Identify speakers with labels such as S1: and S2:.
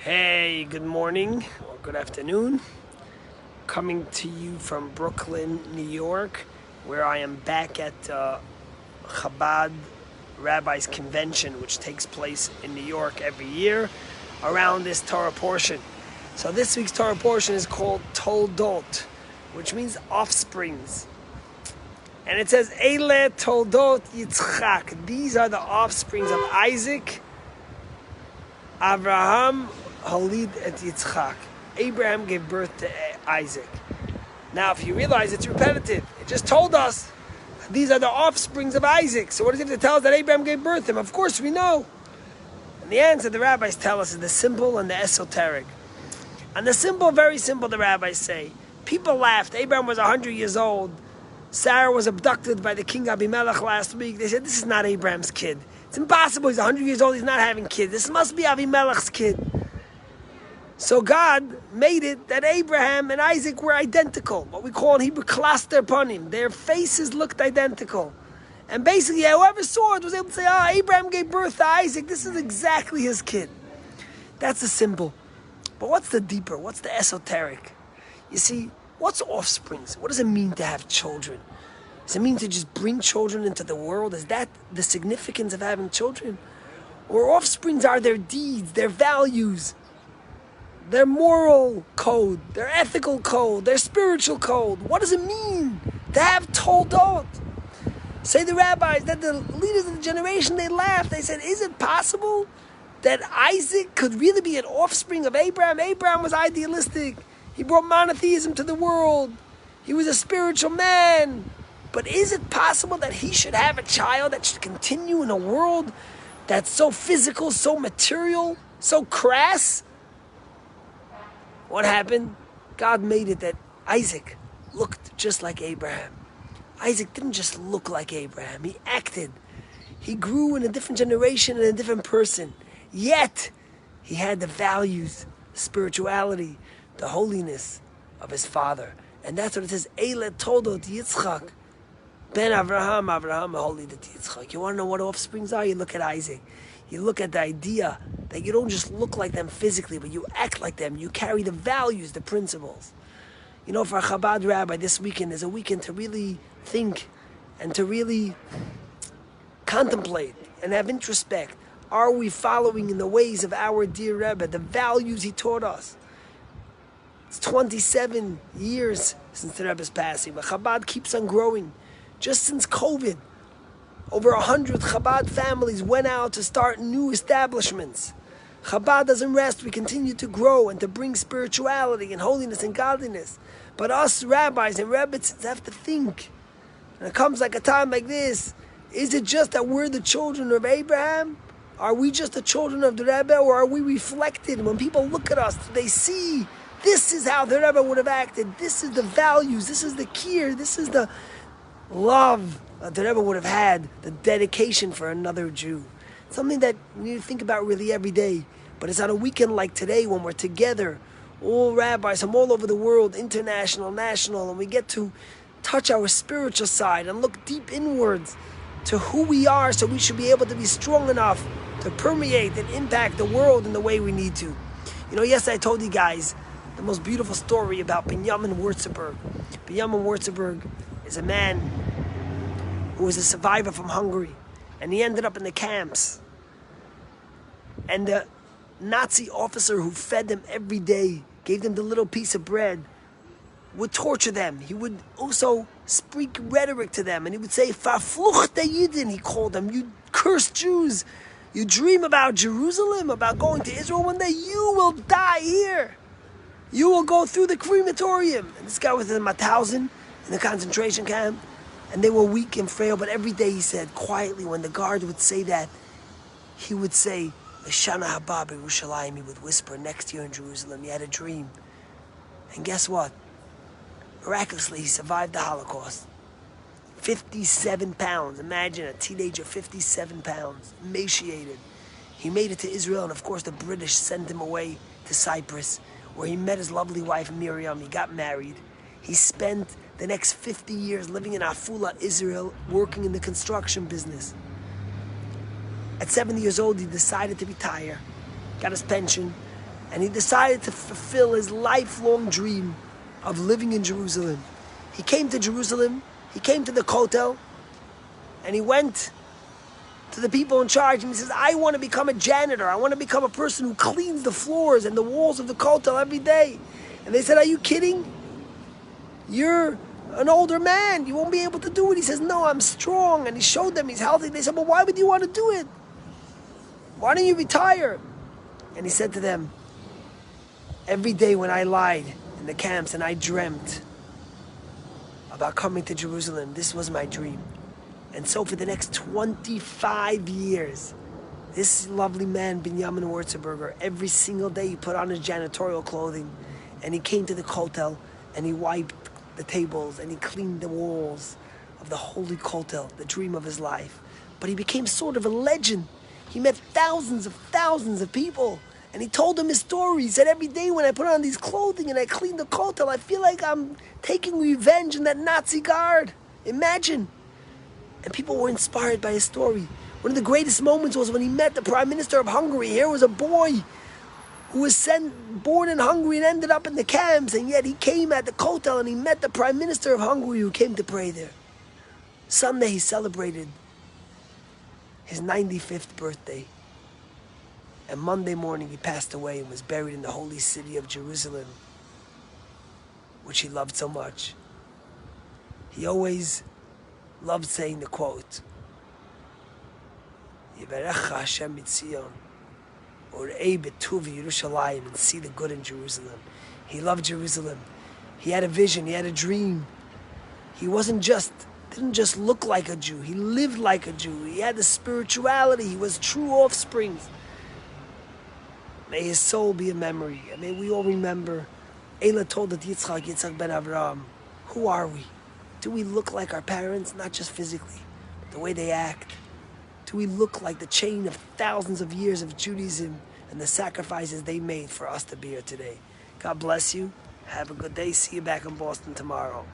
S1: Hey, good morning or good afternoon. Coming to you from Brooklyn, New York, where I am back at Chabad Rabbis Convention, which takes place in New York every year around this Torah portion. So this week's Torah portion is called Toldot, which means offsprings. And it says, Eile Toldot Yitzchak. These are the offsprings of Isaac, Abraham, Halid et Yitzchak. Abraham gave birth to Isaac. Now, if you realize it's repetitive, it just told us these are the offsprings of Isaac. So what does it have to tell us that Abraham gave birth to him? Of course we know. And the answer the rabbis tell us is the simple and the esoteric. And the simple, very simple, the rabbis say. People laughed. Abraham was 100 years old. Sarah was abducted by the king Abimelech last week. They said, this is not Abraham's kid. It's impossible. He's 100 years old. He's not having kids. This must be Abimelech's kid. So God made it that Abraham and Isaac were identical. What we call in Hebrew, klaster panim. Their faces looked identical. And basically, whoever saw it was able to say, Abraham gave birth to Isaac. This is exactly his kid. That's the simple. But what's the deeper? What's the esoteric? You see, what's offsprings? What does it mean to have children? Does it mean to just bring children into the world? Is that the significance of having children? Or offsprings are their deeds, their values, their moral code, their ethical code, their spiritual code? What does it mean to have toldot? Say the rabbis, that the leaders of the generation, they laughed. They said, is it possible that Isaac could really be an offspring of Abraham? Abraham was idealistic. He brought monotheism to the world. He was a spiritual man. But is it possible that he should have a child that should continue in a world that's so physical, so material, so crass? What happened? God made it that Isaac looked just like Abraham. Isaac didn't just look like Abraham. He acted. He grew in a different generation and a different person. Yet, he had the values, spirituality, the holiness of his father. And that's what it says, Eile Toldot Yitzchak. Ben Avraham, holy to Yitzchak. You want to know what offsprings are? You look at Isaac. You look at the idea that you don't just look like them physically, but you act like them. You carry the values, the principles. You know, for a Chabad rabbi, this weekend is a weekend to really think and to really contemplate and have introspect. Are we following in the ways of our dear Rebbe, the values he taught us? It's 27 years since the Rebbe's passing, but Chabad keeps on growing. Just since COVID, over 100 Chabad families went out to start new establishments. Chabad doesn't rest. We continue to grow and to bring spirituality and holiness and godliness. But us rabbis and rebbitzins have to think. And it comes like a time like this. Is it just that we're the children of Abraham? Are we just the children of the Rebbe, or are we reflected? When people look at us, do they see this is how the Rebbe would have acted? This is the values. This is the care. This is the love that the Rebbe would have had, the dedication for another Jew. Something that we need to think about really every day. But it's on a weekend like today when we're together, all rabbis from all over the world, international, national, and we get to touch our spiritual side and look deep inwards to who we are, so we should be able to be strong enough to permeate and impact the world in the way we need to. You know, yesterday I told you guys the most beautiful story about Binyamin Würzburg. Binyamin Würzburg is a man who was a survivor from Hungary, and he ended up in the camps. And the Nazi officer who fed them every day, gave them the little piece of bread, would torture them. He would also speak rhetoric to them, and he would say, Verfluchte Yidden, he called them, you cursed Jews. You dream about Jerusalem, about going to Israel one day, you will die here. You will go through the crematorium. And this guy was in Mauthausen, in the concentration camp, and they were weak and frail, but every day he said, quietly, when the guard would say that, he would say, L'shana haba b'Yerushalayim, he would whisper, next year in Jerusalem. He had a dream. And guess what? Miraculously, he survived the Holocaust. 57 pounds. Imagine a teenager, 57 pounds, emaciated. He made it to Israel, and of course the British sent him away to Cyprus, where he met his lovely wife Miriam. He got married. He spent the next 50 years living in Afula, Israel, working in the construction business. At 70 years old, he decided to retire, got his pension, And he decided to fulfill his lifelong dream of living in Jerusalem. He came to Jerusalem, he came to the Kotel, and he went to the people in charge and he says, I want to become a janitor. I want to become a person who cleans the floors and the walls of the Kotel every day. And they said, are you kidding? You're an older man. You won't be able to do it. He says, no, I'm strong. And he showed them he's healthy. They said, well, why would you want to do it? Why don't you retire? And he said to them, every day when I lied in the camps and I dreamt about coming to Jerusalem, this was my dream. And so for the next 25 years, this lovely man, Binyamin Wurzelberger, every single day he put on his janitorial clothing and he came to the Kotel and he wiped the tables and he cleaned the walls of the holy Kotel, the dream of his life. But he became sort of a legend. He met thousands of people and he told them his story. He said, every day when I put on these clothing and I clean the Kotel, I feel like I'm taking revenge on that Nazi guard. Imagine. And people were inspired by his story. One of the greatest moments was when he met the Prime Minister of Hungary. Here was a boy who was born in Hungary and ended up in the camps, and yet he came at the Kotel and he met the Prime Minister of Hungary who came to pray there. Sunday he celebrated his 95th birthday. And Monday morning he passed away and was buried in the holy city of Jerusalem, which he loved so much. He always loved saying the quote, Yivarecha Hashem Mitzion, or Betuvi Yerushalayim, and see the good in Jerusalem. He loved Jerusalem. He had a vision, he had a dream. He didn't just look like a Jew, he lived like a Jew. He had the spirituality, he was true offsprings. May his soul be a memory, and may we all remember, Eila told it Yitzchak ben Avraham, who are we? Do we look like our parents, not just physically, but the way they act? Do we look like the chain of thousands of years of Judaism and the sacrifices they made for us to be here today? God bless you. Have a good day. See you back in Boston tomorrow.